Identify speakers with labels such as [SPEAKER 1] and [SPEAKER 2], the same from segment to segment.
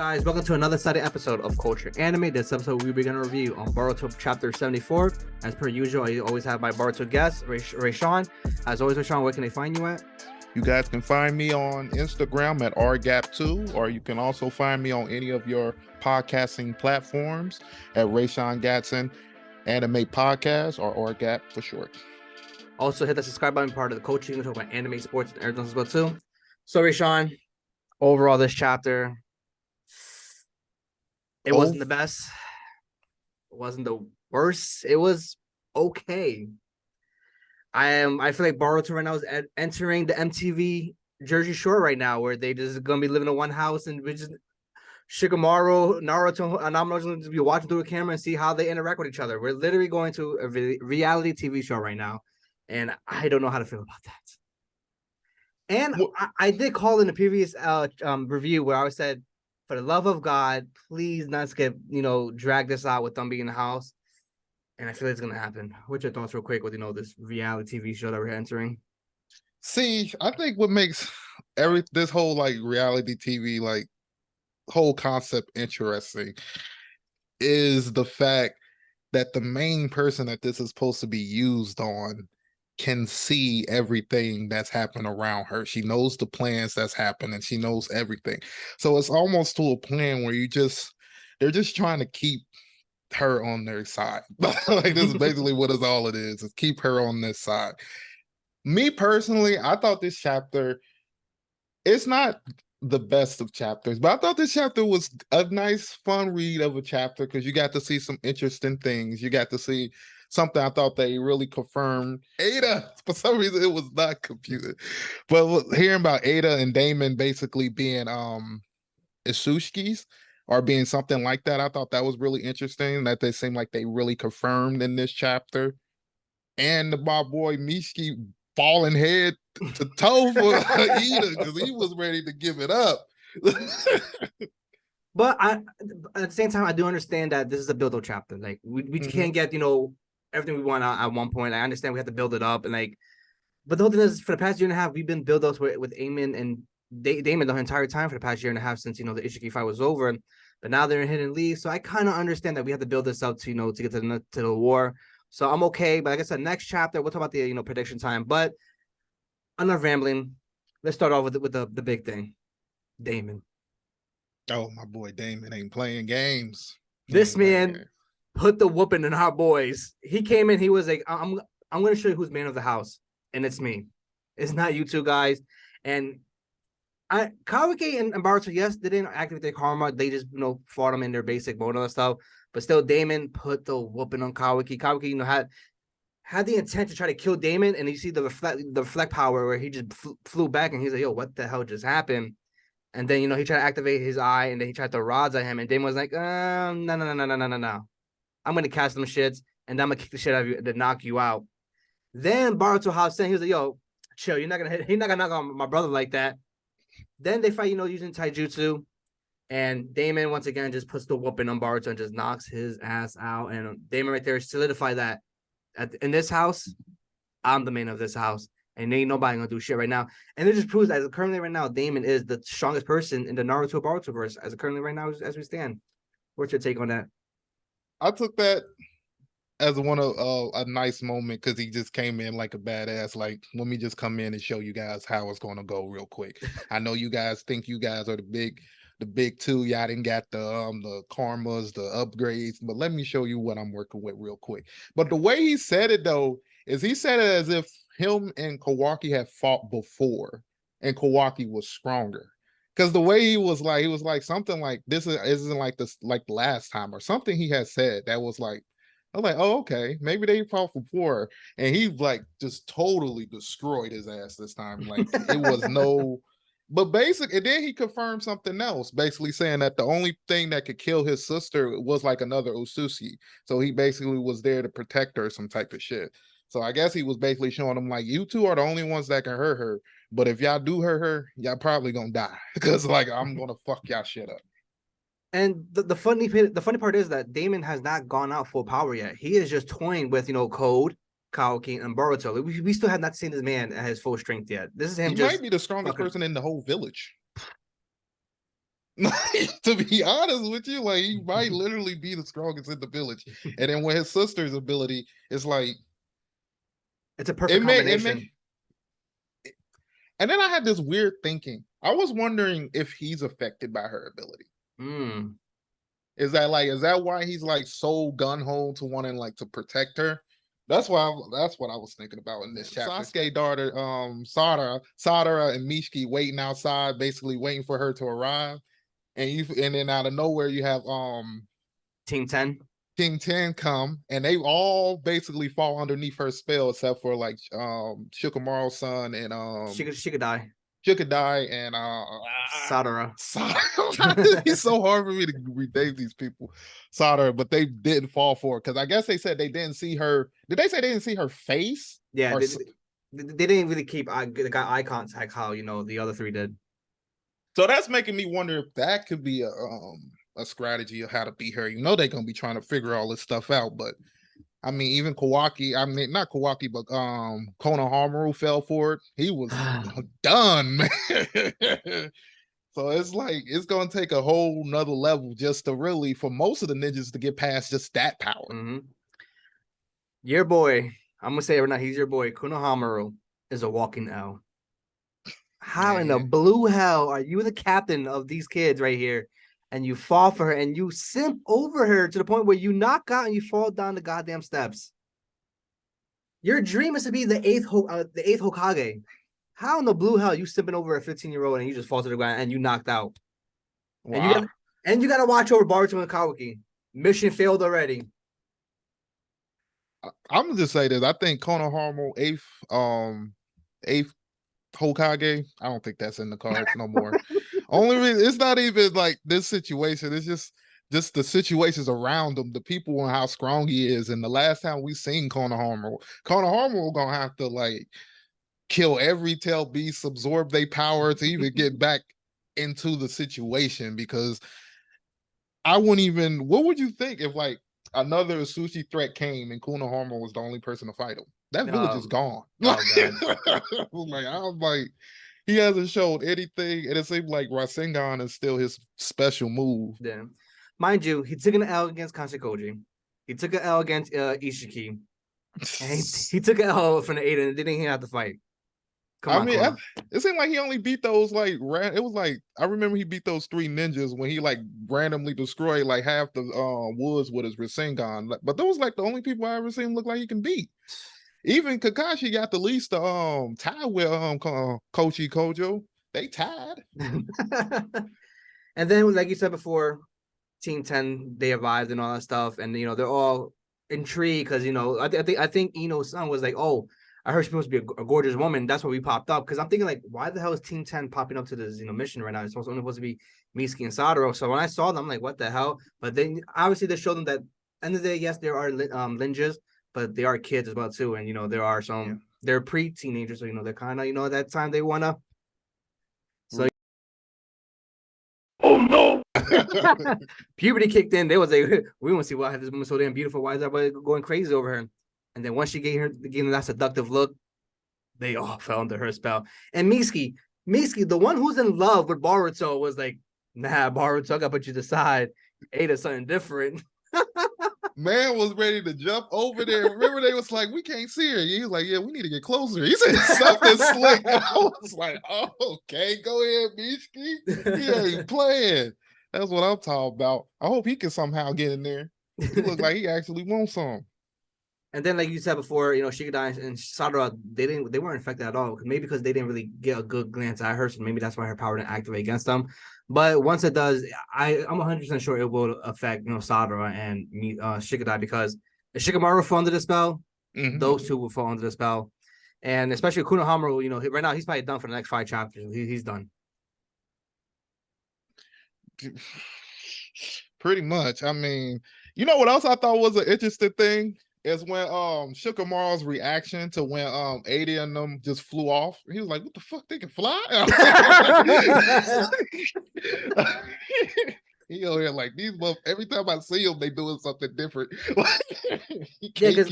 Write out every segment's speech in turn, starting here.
[SPEAKER 1] guys? Welcome to another exciting episode of Culture Anime. This episode we'll be going to review on Boruto Chapter 74. As per usual, I always have my Boruto guest, Raysean. As always, Raysean, where can they find you at?
[SPEAKER 2] You guys can find me on Instagram at rgap2, or you can also find me on any of your podcasting platforms at Raysean Gatson Anime Podcast, or rgap for short.
[SPEAKER 1] Also, hit the subscribe button, part of the coaching. We talk about anime, sports, and everything as well too. So, Raysean, overall, this chapter, it wasn't the best. It wasn't the worst. It was okay. I feel like Boruto right now is entering the MTV Jersey Shore right now, where they just gonna be living in one house and we just Shikamaru, Naruto, and I'm just gonna be watching through the camera and see how they interact with each other. We're literally going to a reality TV show right now, and I don't know how to feel about that. And I did call in the previous review where I said, for the love of God, please not drag this out with them being in the house. And I feel it's gonna happen. What's your thoughts, real quick, with this reality TV show that we're entering?
[SPEAKER 2] See, I think what makes this whole reality TV whole concept interesting is the fact that the main person that this is supposed to be used on can see everything that's happening around her. She knows the plans that's happening. She knows everything. So it's almost to a plan where they're just trying to keep her on their side. This is basically what it is keep her on this side. Me personally, I thought this chapter, it's not the best of chapters, but I thought this chapter was a nice fun read of a chapter because you got to see some interesting things. You got to see something I thought they really confirmed. Ada, for some reason it was not computed, but hearing about Ada and Daemon basically being Isushkis or being something like that, I thought that was really interesting, that they seemed like they really confirmed in this chapter. And my boy Mishki falling head to toe for Ida because he was ready to give it up.
[SPEAKER 1] But at the same time, I do understand that this is a build-up chapter. Like we can't get everything we want at one point. I understand we have to build it up, and but the whole thing is, for the past year and a half, we've been build-ups with Eamon and Daemon the entire time for the past year and a half since the Ishiki fight was over. But now they're in hidden league, so I kind of understand that we have to build this up to to get to the war. So I'm okay. But like I said, next chapter we'll talk about the prediction time. But enough rambling. Let's start off with the big thing, Daemon.
[SPEAKER 2] Oh, my boy Daemon ain't playing games.
[SPEAKER 1] This man put the whooping in our boys. He came in. He was like, I'm going to show you who's man of the house, and it's me. It's not you two guys. And Kawaki and Boruto, yes, they didn't activate their karma. They just fought them in their basic mode and stuff. But still, Daemon put the whooping on Kawaki. Kawaki, had the intent to try to kill Daemon, and you see the reflect power where he just flew back, and he's like, "Yo, what the hell just happened?" And then he tried to activate his eye, and then he tried to rods at him, and Daemon was like, no. I'm gonna cast them shits, and I'm gonna kick the shit out of you to knock you out." Then Boruto hops in. He was like, "Yo, chill. You're not gonna knock on my brother like that." Then they fight, using taijutsu, and Daemon once again just puts the whooping on Boruto and just knocks his ass out. And Daemon right there solidified that in this house, I'm the man of this house, and ain't nobody gonna do shit right now. And it just proves that currently right now, Daemon is the strongest person in the Naruto Boruto verse as currently right now as we stand. What's your take on that?
[SPEAKER 2] I took that as one of a nice moment because he just came in like a badass. Like, let me just come in and show you guys how it's going to go real quick. I know you guys think you guys are the big two. Y'all didn't got the karmas, the upgrades, but let me show you what I'm working with real quick. But the way he said it though is he said it as if him and Kawaki had fought before, and Kawaki was stronger. Because the way he was like something like this isn't like this like the last time or something he had said that was like. I was like, oh, okay, maybe they fought before. And he just totally destroyed his ass this time. Like it was but basically, and then he confirmed something else, basically saying that the only thing that could kill his sister was like another Osushi. So he basically was there to protect her, some type of shit. So I guess he was basically showing them like, you two are the only ones that can hurt her. But if y'all do hurt her, y'all probably gonna die. Because I'm gonna fuck y'all shit up.
[SPEAKER 1] And the funny part is that Daemon has not gone out full power yet. He is just toying with Code, Kawaki, and Boruto. We still have not seen this man at his full strength yet. This is him.
[SPEAKER 2] He might be the strongest person in the whole village. To be honest with you, like he might literally be the strongest in the village. And then with his sister's ability, it's like
[SPEAKER 1] It's a perfect
[SPEAKER 2] it may.
[SPEAKER 1] combination.
[SPEAKER 2] And then I had this weird thinking. I was wondering if he's affected by her ability.
[SPEAKER 1] Mm.
[SPEAKER 2] Is that why he's like so gun ho to wanting like to protect her? That's what I was thinking about in this chapter. Sasuke daughter, Sadara and Mishki waiting outside, basically waiting for her to arrive. And then out of nowhere you have
[SPEAKER 1] Team 10.
[SPEAKER 2] King 10 come, and they all basically fall underneath her spell except for like Shikamaru's son and
[SPEAKER 1] She could die.
[SPEAKER 2] Shikadai and
[SPEAKER 1] Sadara.
[SPEAKER 2] It's so hard for me to rename these people. Sadara, but they didn't fall for it because I guess they said they didn't see her. Did they say they didn't see her face?
[SPEAKER 1] Yeah, they didn't really keep eye contact how the other three did.
[SPEAKER 2] So that's making me wonder if that could be a strategy of how to beat her. They're gonna be trying to figure all this stuff out, but I mean, even Kawaki, I mean, not Kawaki, but Konohamaru fell for it. He was done, man. So it's like it's gonna take a whole nother level just to really for most of the ninjas to get past just that power.
[SPEAKER 1] Mm-hmm. Your boy, I'm gonna say it right now, he's your boy. Konohamaru is a walking L. How in the blue hell are you the captain of these kids right here? And you fall for her and you simp over her to the point where you knock out and you fall down the goddamn steps. Your dream is to be the eighth Hokage. How in the blue hell are you simping over a 15-year-old and you just fall to the ground and you knocked out? Wow. And you gotta watch over Boruto and Kawaki. Mission failed already.
[SPEAKER 2] I'm gonna just say this. I think Konohamaru eighth Hokage. I don't think that's in the cards no more. Only reason it's not even like this situation. It's just the situations around him, the people and how strong he is. And the last time we seen Konohamaru gonna have to like kill every tail beast, absorb their power to even get back into the situation. Because I wouldn't even. What would you think if like another sushi threat came and Konohamaru was the only person to fight him? That village is gone. I'm like, he hasn't showed anything, and it seems like Rasengan is still his special move.
[SPEAKER 1] Yeah. Mind you, he took an L against Kashikoji. He took an L against Ishiki. And he took an L from the Aiden and didn't even have to fight.
[SPEAKER 2] It seemed like he only beat those like it was like I remember he beat those 3 ninjas when he like randomly destroyed like half the woods with his Rasengan. But those like the only people I ever seen look like he can beat. Even Kakashi got the least tie with Kochi Kojo. They tied.
[SPEAKER 1] And then, like you said before, Team 10 they arrived and all that stuff, and they're all intrigued because I think Ino's son was like, oh, I heard she's supposed to be a gorgeous woman. That's why we popped up. Because I'm thinking like, why the hell is Team 10 popping up to this mission right now? It's only supposed to be Mitsuki and Sadaro. So when I saw them, I'm like, what the hell? But then obviously they showed them that end of the day, yes, there are ninjas, but they are kids as well too. And there are some they're pre-teenagers, so they're kind of that time they wanna. So oh no. Puberty kicked in. They was like, we want to see why this woman so damn beautiful. Why is everybody going crazy over her? And then once she gave them that seductive look, they all fell under her spell. And Mitsuki, the one who's in love with Boruto, was like, nah, Boruto, I gotta put you to the side. Ada's something different.
[SPEAKER 2] Man was ready to jump over there. Remember, they was like, we can't see her. He was like, yeah, we need to get closer. He said something slick. I was like, oh, okay, go ahead, Mitsuki. He ain't playing. That's what I'm talking about. I hope he can somehow get in there. He looked like he actually wants some.
[SPEAKER 1] And then, like you said before, Shikadai and Sadara, they weren't affected at all. Maybe because they didn't really get a good glance at her, so maybe that's why her power didn't activate against them. But once it does, I'm 100% sure it will affect Sadara and Shikadai, because if Shikamaru fall under the spell, those two will fall under the spell. And especially Konohamaru, right now he's probably done for the next 5 chapters. He's done.
[SPEAKER 2] Pretty much. I mean, you know what else I thought was an interesting thing is when Shikamaru's reaction to when Ada and them just flew off. He was like, what the fuck, they can fly? He over here like, these every time I see him, they doing something different.
[SPEAKER 1] Yeah, because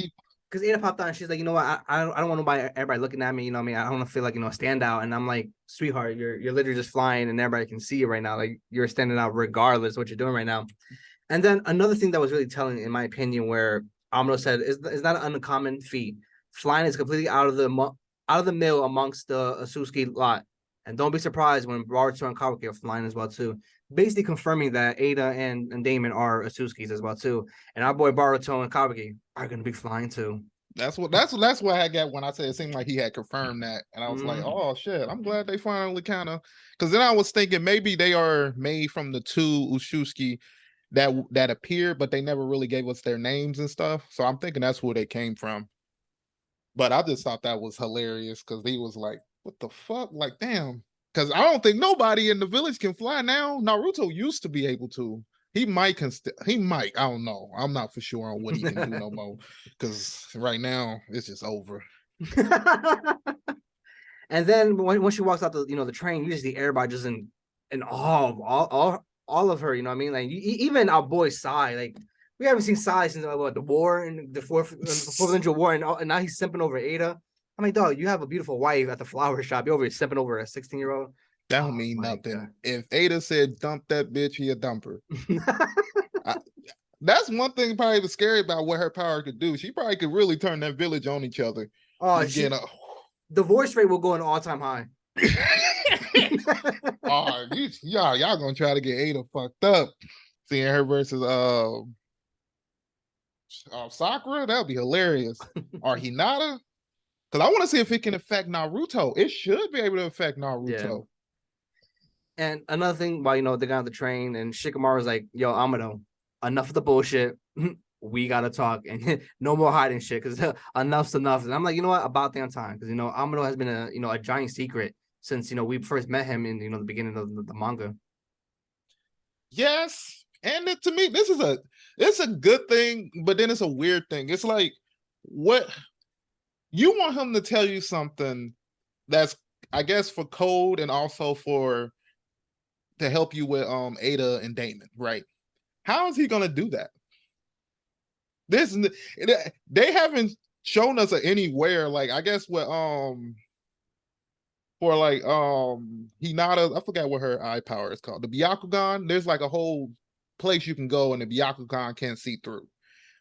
[SPEAKER 1] because Ada popped out and she's like, you know what, I don't want nobody everybody looking at me, you know what I mean? I don't want to feel like, you know, a standout. And I'm like, sweetheart, you're literally just flying and everybody can see you right now. Like you're standing out regardless of what you're doing right now. And then another thing that was really telling, in my opinion, where Amuro said is not an uncommon feat. Flying is completely out of the mill amongst the Asuski lot. And don't be surprised when Boruto and Kawaki are flying as well too. Basically confirming that Ada and Daemon are Asuskis as well too. And our boy Boruto and Kawaki are gonna be flying too.
[SPEAKER 2] That's what I got when I said it seemed like he had confirmed that, and I was like,
[SPEAKER 1] Mm.
[SPEAKER 2] oh shit, I'm glad they finally kind of, because then I was thinking maybe they are made from the two Ushuski that appeared, but they never really gave us their names and stuff. So I'm thinking that's where they came from. But I just thought that was hilarious because he was like, what the fuck? Like, damn. Because I don't think nobody in the village can fly now. Naruto used to be able to. He might. I don't know. I'm not for sure on what he can do no more. Because right now it's just over.
[SPEAKER 1] And then when she walks out the train, you just see everybody just in awe of all of her. You know what I mean? Like even our boy Sai, like we haven't seen Sai since what, the war and the fourth Ninja War, and now he's simping over Ada. I'm like, dog, you have a beautiful wife at the flower shop. You're over here simping over a 16-year-old.
[SPEAKER 2] That don't
[SPEAKER 1] Oh
[SPEAKER 2] mean
[SPEAKER 1] my
[SPEAKER 2] nothing.
[SPEAKER 1] god.
[SPEAKER 2] If Ada said dump that bitch, he a dumper. I, that's one thing probably was scary about what her power could do. She probably could really turn that village on each other.
[SPEAKER 1] Oh,
[SPEAKER 2] Just getting a
[SPEAKER 1] divorce rate will go an all-time high.
[SPEAKER 2] oh, y'all gonna try to get Ada fucked up. Seeing her versus Sakura, that'll be hilarious. Or Hinata. Because I want to see if it can affect Naruto. It should be able to affect
[SPEAKER 1] Yeah.
[SPEAKER 2] Naruto.
[SPEAKER 1] And another thing, while they got on the train, and Shikamaru's like, "Yo, Amado, enough of the bullshit. We gotta talk, and no more hiding shit, because enough's enough." And I'm like, you know what, about damn time, because Amado has been a giant secret since we first met him in the beginning of the manga.
[SPEAKER 2] Yes, and to me, it's a good thing, but then it's a weird thing. It's like what you want him to tell you something that's, I guess, for code and also for to help you with Ada and Daemon, right? How is he gonna do that? This they haven't shown us anywhere. Like I guess what for like Hinata, I forgot what her eye power is called. The Byakugan, there's like a whole place you can go and the Byakugan can't see through.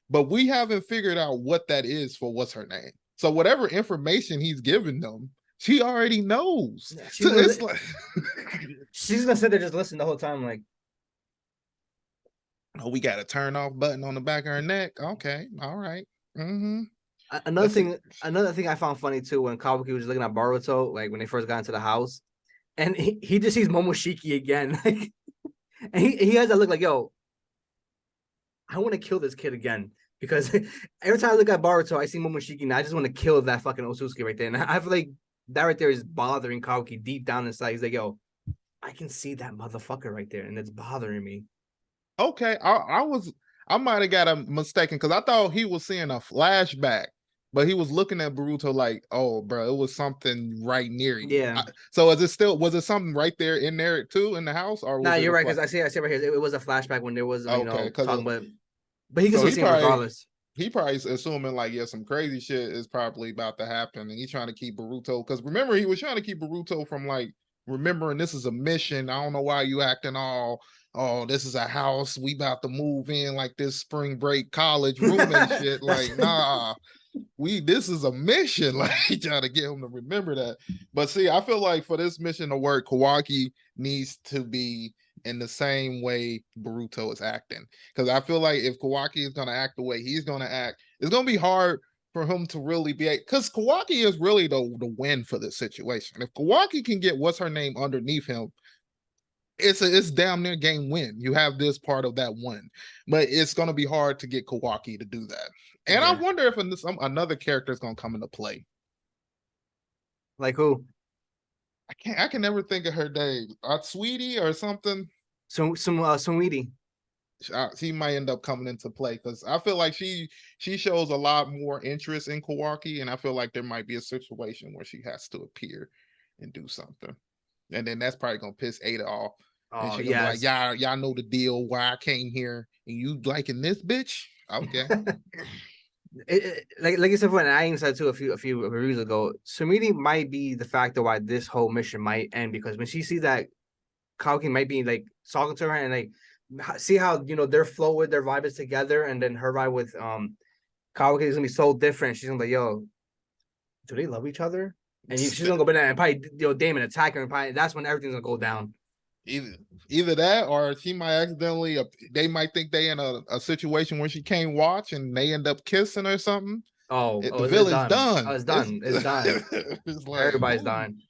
[SPEAKER 2] But we haven't figured out what that is for what's her name. So whatever information he's giving them, she already knows.
[SPEAKER 1] Yeah,
[SPEAKER 2] So it's like
[SPEAKER 1] she's gonna sit there just listen the whole time, like,
[SPEAKER 2] oh, we got a turn off button on the back of her neck. Okay, all right. Mm-hmm.
[SPEAKER 1] Another thing I found funny too, when Kawaki was looking at Boruto, like when they first got into the house, and he just sees Momoshiki again. Like, and he has that look like, yo, I want to kill this kid again. Because every time I look at Boruto, I see Momoshiki, and I just want to kill that fucking Osusuki right there. And I feel like that right there is bothering Kawaki deep down inside. He's like, yo, I can see that motherfucker right there, and it's bothering me.
[SPEAKER 2] Okay, I might have got a mistaken because I thought he was seeing a flashback, but he was looking at Boruto like, oh, bro, it was something right near you.
[SPEAKER 1] Yeah.
[SPEAKER 2] So was it something right there in there too in the house, or
[SPEAKER 1] Nah,
[SPEAKER 2] was it
[SPEAKER 1] you're right, because I see right here. It was a flashback when there was
[SPEAKER 2] okay?
[SPEAKER 1] talking about, but he can
[SPEAKER 2] So
[SPEAKER 1] still see him regardless.
[SPEAKER 2] he probably is assuming like, yeah, some crazy shit is probably about to happen, and he's trying to keep Boruto, because remember he was trying to keep Boruto from like remembering this is a mission. I don't know why you acting all, oh, this is a house, we about to move in like this spring break college roommate shit. Like, nah, this is a mission. Like, trying to get him to remember that. But see, I feel like for this mission to work, Kawaki needs to be in the same way Boruto is acting. Because I feel like if Kawaki is gonna act the way he's gonna act, it's gonna be hard for him to really be, because Kawaki is really the win for this situation. If Kawaki can get what's her name underneath him, it's damn near game win. You have this part of that win, but it's gonna be hard to get Kawaki to do that. And I wonder if another character is gonna come into play.
[SPEAKER 1] Like who?
[SPEAKER 2] I can never think of her name. Sweetie or something.
[SPEAKER 1] Sweetie.
[SPEAKER 2] She might end up coming into play because I feel like she shows a lot more interest in Kawaki, and I feel like there might be a situation where she has to appear and do something, and then that's probably gonna piss Ada off. And she's gonna be like, y'all know the deal. Why I came here and you liking this bitch? Okay.
[SPEAKER 1] Like I said, when I even said too a few reviews ago, Sumini might be the factor why this whole mission might end because when she sees that Kawaki might be like talking to her and like see how their flow with their vibe is together, and then her vibe with Kawaki is gonna be so different. She's gonna be like, yo, do they love each other? And she's gonna go banana and probably Daemon attack her, and probably that's when everything's gonna go down.
[SPEAKER 2] Either either that or she might accidentally they might think they in a situation where she can't watch and they end up kissing or something. The
[SPEAKER 1] It's
[SPEAKER 2] village
[SPEAKER 1] done. Oh,
[SPEAKER 2] done.
[SPEAKER 1] it's done. It's done.
[SPEAKER 2] It's like,
[SPEAKER 1] Everybody's
[SPEAKER 2] ooh.
[SPEAKER 1] dying.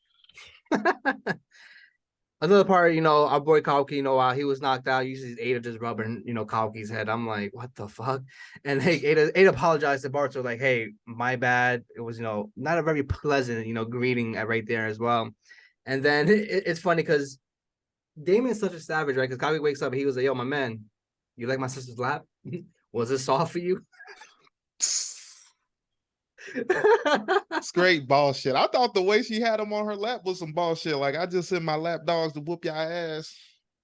[SPEAKER 1] Another part, our boy Kawaki, while he was knocked out, usually Ada just rubbing, Kawaki's head. I'm like, what the fuck? And hey, Ada apologized to Barto, like, hey, my bad. It was, not a very pleasant, greeting right there as well. And then it's funny because Damon's such a savage, right? Because Kawaki wakes up, he was like, yo, my man, you like my sister's lap? Was it soft for you?
[SPEAKER 2] Straight bullshit. I thought the way she had him on her lap was some bullshit. Like, I just sent my lap dogs to whoop your ass.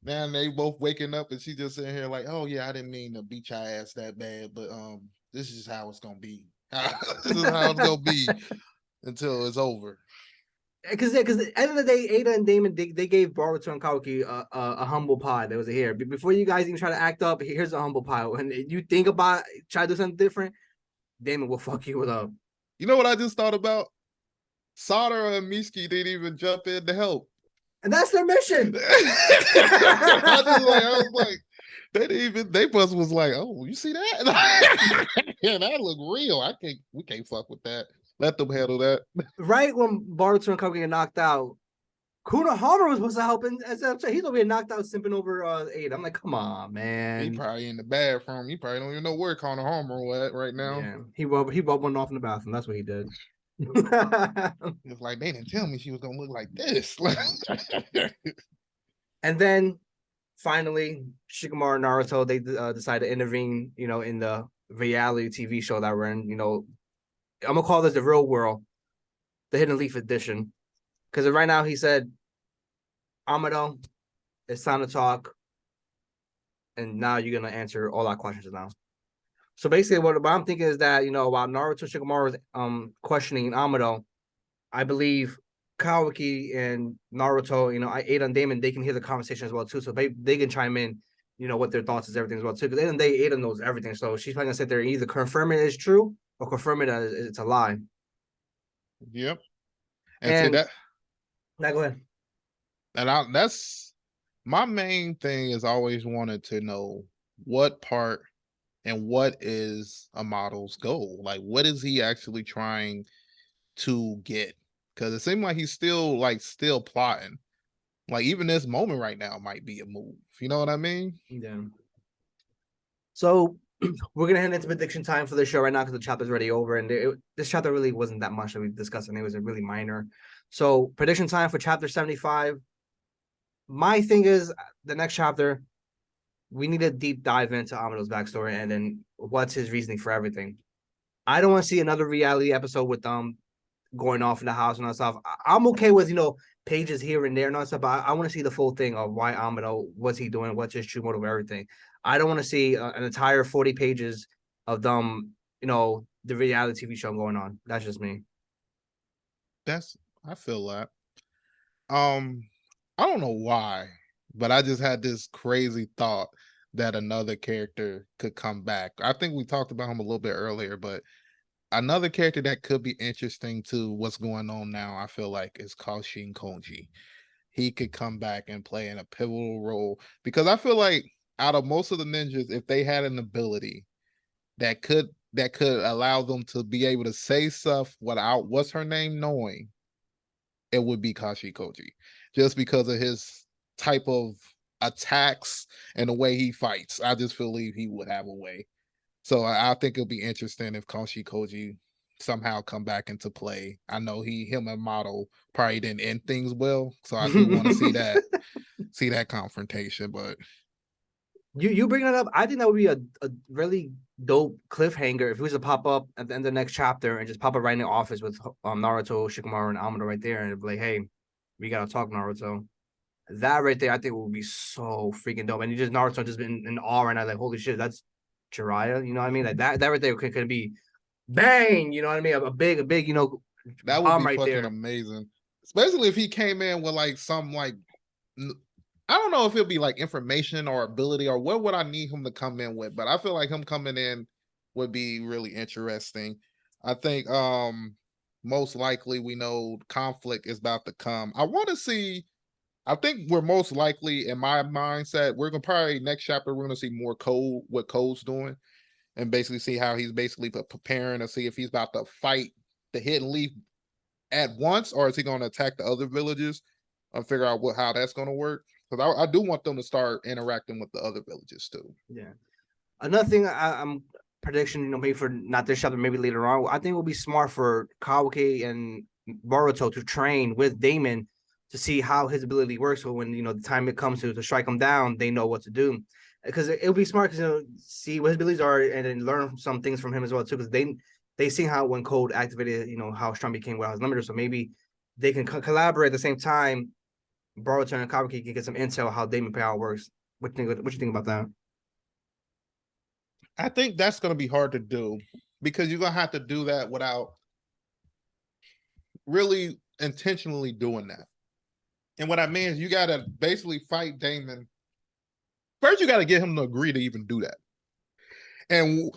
[SPEAKER 2] Man, they both waking up and she just sitting here like, oh yeah, I didn't mean to beat your ass that bad, but this is how it's gonna be. This is how it's gonna be until it's over.
[SPEAKER 1] Because at the end of the day, Ada and Damon they gave Boruto and Kawaki a humble pie. There was a here before you guys even try to act up. Here's a humble pie. When you think about try to do something different, Damon will fuck you up.
[SPEAKER 2] You know what I just thought about? Sada and Mishki didn't even jump in to help.
[SPEAKER 1] And that's their mission.
[SPEAKER 2] I was like, they didn't even. They was like, oh, you see that? Yeah, that look real. We can't fuck with that. Let them handle that.
[SPEAKER 1] Right when Boruto and Kawaki get knocked out, Kunohama was supposed to help, and he's gonna get knocked out simping over Ada. I'm like, come on, man.
[SPEAKER 2] He probably in the bathroom. He probably don't even know where Konohama at right now.
[SPEAKER 1] Yeah, he rubbed one off in the bathroom. That's what he did.
[SPEAKER 2] It's like they didn't tell me she was gonna look like this.
[SPEAKER 1] And then finally, Shikamaru and Naruto they decide to intervene, in the reality TV show that we're in. I'm gonna call this the real world, the Hidden Leaf edition, because right now he said, Amado, it's time to talk, and now you're gonna answer all our questions now. So basically, what I'm thinking is that while Naruto Shikamaru is questioning Amado, I believe Kawaki and Naruto, Ada and Damon, they can hear the conversation as well too, so they can chime in, what their thoughts is everything as well too. Because at the end of the day, Ada knows everything, so she's probably gonna sit there and either confirm it is true or confirm it as it's a lie.
[SPEAKER 2] Yep. And see
[SPEAKER 1] And
[SPEAKER 2] that.
[SPEAKER 1] now go ahead.
[SPEAKER 2] And that's my main thing is always wanted to know what part and what is Amado's goal. Like, what is he actually trying to get? Because it seems like he's still plotting. Like, even this moment right now might be a move. You know what I mean?
[SPEAKER 1] Yeah. So we're gonna head into prediction time for the show right now because the chapter's already over, and this chapter really wasn't that much that we discussed, and it was a really minor. So prediction time for chapter 75. My thing is the next chapter, we need a deep dive into Amado's backstory and then what's his reasoning for everything. I don't want to see another reality episode with going off in the house and all that stuff. I'm okay with pages here and there and all that stuff, but I want to see the full thing of why Amado, what's he doing, what's his true motive, everything. I don't want to see an entire 40 pages of them, the reality TV show going on. That's just me.
[SPEAKER 2] I feel that. I don't know why, but I just had this crazy thought that another character could come back. I think we talked about him a little bit earlier, but another character that could be interesting to what's going on now, I feel like, is Kashin Koji. He could come back and play in a pivotal role because I feel like out of most of the ninjas, if they had an ability that could allow them to be able to say stuff without what's her name knowing, it would be Kashi Koji, just because of his type of attacks and the way he fights. I just believe he would have a way. So I think it'll be interesting if Kashi Koji somehow come back into play. I know him and Model probably didn't end things well, so I do want to see that confrontation. But
[SPEAKER 1] you bring that up, I think that would be a really dope cliffhanger if it was to pop up at the end of the next chapter and just pop up right in the office with Naruto, Shikamaru, and Amado right there, and it'd be like, hey, we gotta talk, Naruto. That right there, I think would be so freaking dope. And you just Naruto just been in awe right now, like holy shit, that's Jiraiya. You know what I mean? Like that right there could be bang, you know what I mean? A big,
[SPEAKER 2] That would
[SPEAKER 1] bomb
[SPEAKER 2] be
[SPEAKER 1] right
[SPEAKER 2] fucking
[SPEAKER 1] there.
[SPEAKER 2] amazing. Especially if he came in with like some like I don't know if it'll be like information or ability or what would I need him to come in with, but I feel like him coming in would be really interesting. I think most likely we know conflict is about to come. I want to see I think we're most likely in my mindset, we're gonna probably next chapter we're gonna see more Cole, what Cole's doing, and basically see how he's basically preparing to see if he's about to fight the hidden leaf at once, or is he going to attack the other villages and figure out how that's going to work? Because I do want them to start interacting with the other villages too.
[SPEAKER 1] Yeah. Another thing I'm prediction, maybe for not this chapter, maybe later on. I think it will be smart for Kawaki and Boruto to train with Daemon to see how his ability works. So when the time it comes to strike him down, they know what to do. Because it'll be smart because see what his abilities are and then learn some things from him as well too. Because they see how when Code activated, how strong became without his limiter. So maybe they can collaborate at the same time. Boruto and Kawaki can get some intel how Daemon power works. What you think about that?
[SPEAKER 2] I think that's going to be hard to do because you're going to have to do that without really intentionally doing that. And what I mean is you got to basically fight Daemon. First, you got to get him to agree to even do that. And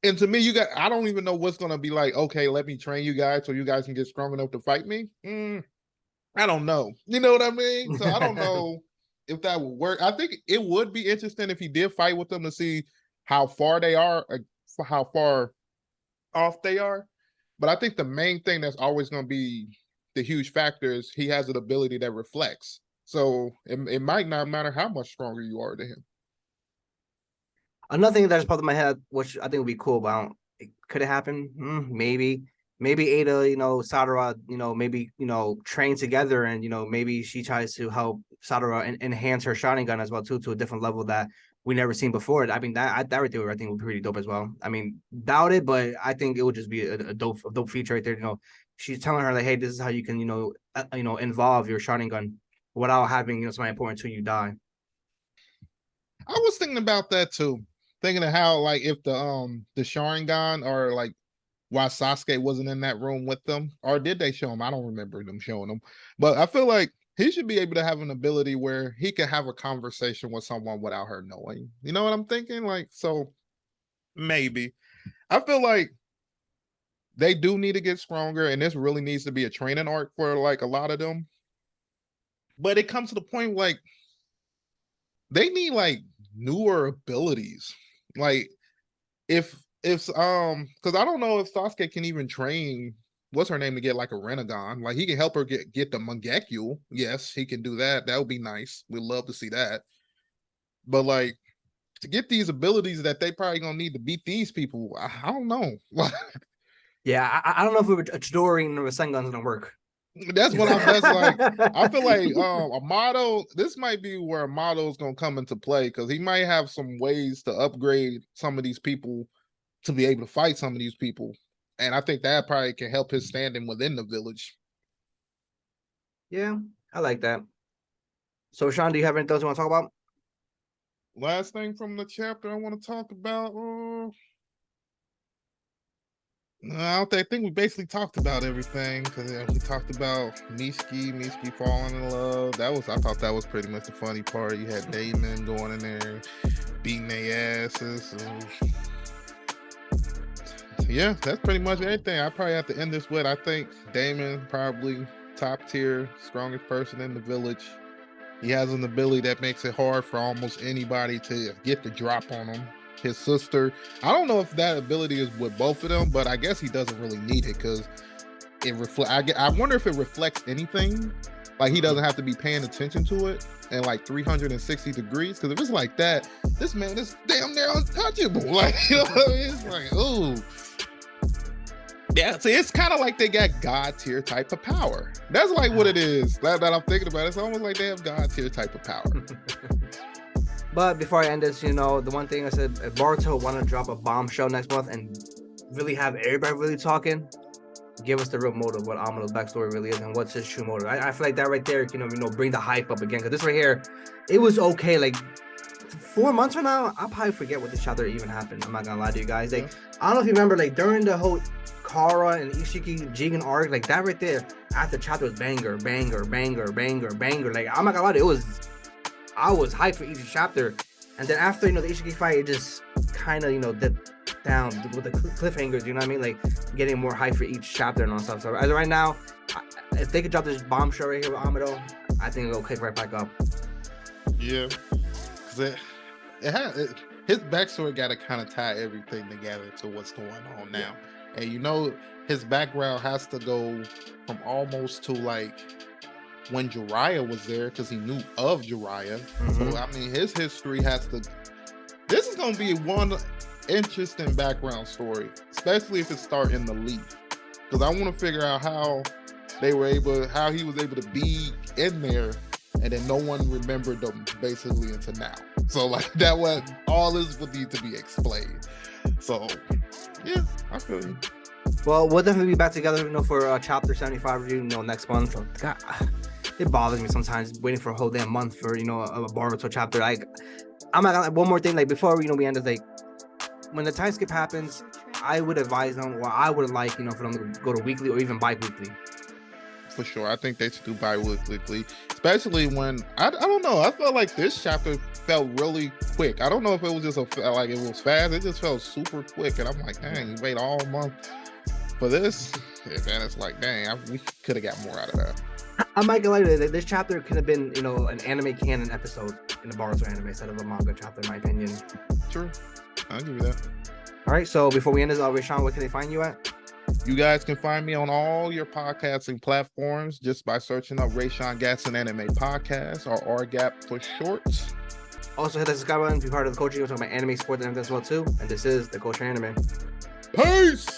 [SPEAKER 2] to me, I don't even know what's going to be like, okay, let me train you guys so you guys can get strong enough to fight me. I don't know. You know what I mean? So I don't know if that would work. I think it would be interesting if he did fight with them to see how far they are, how far off they are. But I think the main thing that's always going to be the huge factor is he has an ability that reflects. So it might not matter how much stronger you are than him.
[SPEAKER 1] Another thing that just popped in my head, which I think would be cool, but could it happen? Maybe. Maybe Ada, Sadara, maybe, train together and, maybe she tries to help Sadara enhance her Sharingan as well, too, to a different level that we never seen before. I mean, that right there, I think would be pretty dope as well. I mean, doubt it, but I think it would just be a dope feature right there. She's telling her like, hey, this is how you can, involve your Sharingan without having, something important until you die.
[SPEAKER 2] I was thinking about that too. Thinking of how like if the Sharingan or like why Sasuke wasn't in that room with them, or did they show him? I don't remember them showing him, but I feel like he should be able to have an ability where he can have a conversation with someone without her knowing. You know what I'm thinking? Like, so maybe I feel like they do need to get stronger, and this really needs to be a training arc for like a lot of them. But it comes to the point like they need like newer abilities, like if because I don't know if Sasuke can even train what's her name to get like a Renegon. Like he can help her get the Mangekyo. Yes, he can do that. That would be nice. We'd love to see that. But like to get these abilities that they probably gonna need to beat these people, I don't know.
[SPEAKER 1] Yeah, I don't know if a Chidori and a Rasengan's gonna work.
[SPEAKER 2] That's what that's like. I feel like Amato, this might be where Amato's gonna come into play because he might have some ways to upgrade some of these people to be able to fight some of these people. And I think that probably can help his standing within the village.
[SPEAKER 1] Yeah, I like that. So, Sean, do you have anything else you want to talk about?
[SPEAKER 2] Last thing from the chapter I want to talk about. I think we basically talked about everything because we talked about Mishki falling in love. I thought that was pretty much the funny part. You had Daemon going in there, beating their asses. Yeah, that's pretty much everything. I probably have to end this with I think Daemon probably top tier, strongest person in the village. He has an ability that makes it hard for almost anybody to get the drop on him. His sister, I don't know if that ability is with both of them, but I guess he doesn't really need it because it reflect. I wonder if it reflects anything. Like he doesn't have to be paying attention to it in like 360 degrees. Because if it's like that, this man is damn near untouchable. Like, you know what I mean? It's like, ooh. Yeah, so it's kind of like they got God tier type of power. That's like what it is that I'm thinking about. It's almost like they have God tier type of power.
[SPEAKER 1] But before I end this, the one thing I said, if Boruto want to drop a bombshell next month and really have everybody really talking, give us the real motive, what Amato's backstory really is, and what's his true motive. I feel like that right there, bring the hype up again. Because this right here, it was okay. Like 4 months from now, I'll probably forget what this chapter even happened. I'm not gonna lie to you guys. Like,
[SPEAKER 2] Yeah.
[SPEAKER 1] I don't know if you remember, like during the whole Kara and Ishiki Jigen arc, like that right there, after the chapter was banger, banger, banger, banger, banger. Like, I'm not gonna lie to you, I was hyped for each chapter. And then after, the Ishiki fight, it just kind of, dipped down with the cliffhangers, you know what I mean? Like, getting more hype for each chapter and all stuff. So, as of right now, if they could drop this bombshell right here with Amado, I think it'll kick right back up.
[SPEAKER 2] Yeah. Because his backstory got to kind of tie everything together to what's going on now. And, his background has to go from almost to like when Jiraiya was there, because he knew of Jiraiya.
[SPEAKER 1] Mhm.
[SPEAKER 2] So, I mean, his history has to. This is going to be one interesting background story, especially if it starts in the Leaf, because I want to figure out how he was able to be in there, and then no one remembered them basically until now. So like all this would need to be explained. So yeah, I feel you.
[SPEAKER 1] Well, we'll definitely be back together, for chapter 75 review, next month. So, God, it bothers me sometimes waiting for a whole damn month for, a Boruto chapter. Like, I'm not gonna, one more thing, like before, we end, is like, when the time skip happens, I would advise them, or I would like, for them to go to weekly or even bi-weekly.
[SPEAKER 2] For sure, I think they should do bi-weekly, especially when I don't know. I felt like this chapter felt really quick. I don't know if it was just like it was fast. It just felt super quick, and I'm like, dang, you wait all month for this, and then it's like, dang, we could have got more out of that.
[SPEAKER 1] I might go later. This chapter could have been, an anime canon episode in the Boruto anime instead of a manga chapter, in my opinion.
[SPEAKER 2] True, I'll give you that.
[SPEAKER 1] All right, so before we end this, Raysean, where can they find you at?
[SPEAKER 2] You guys can find me on all your podcasting platforms just by searching up Raysean Gatson Anime Podcast, or RGAP for short.
[SPEAKER 1] Also, hit that subscribe button if you're part of the coaching. We're talking about anime, sports, and everything as well, too. And this is the Culture Anime.
[SPEAKER 2] Peace!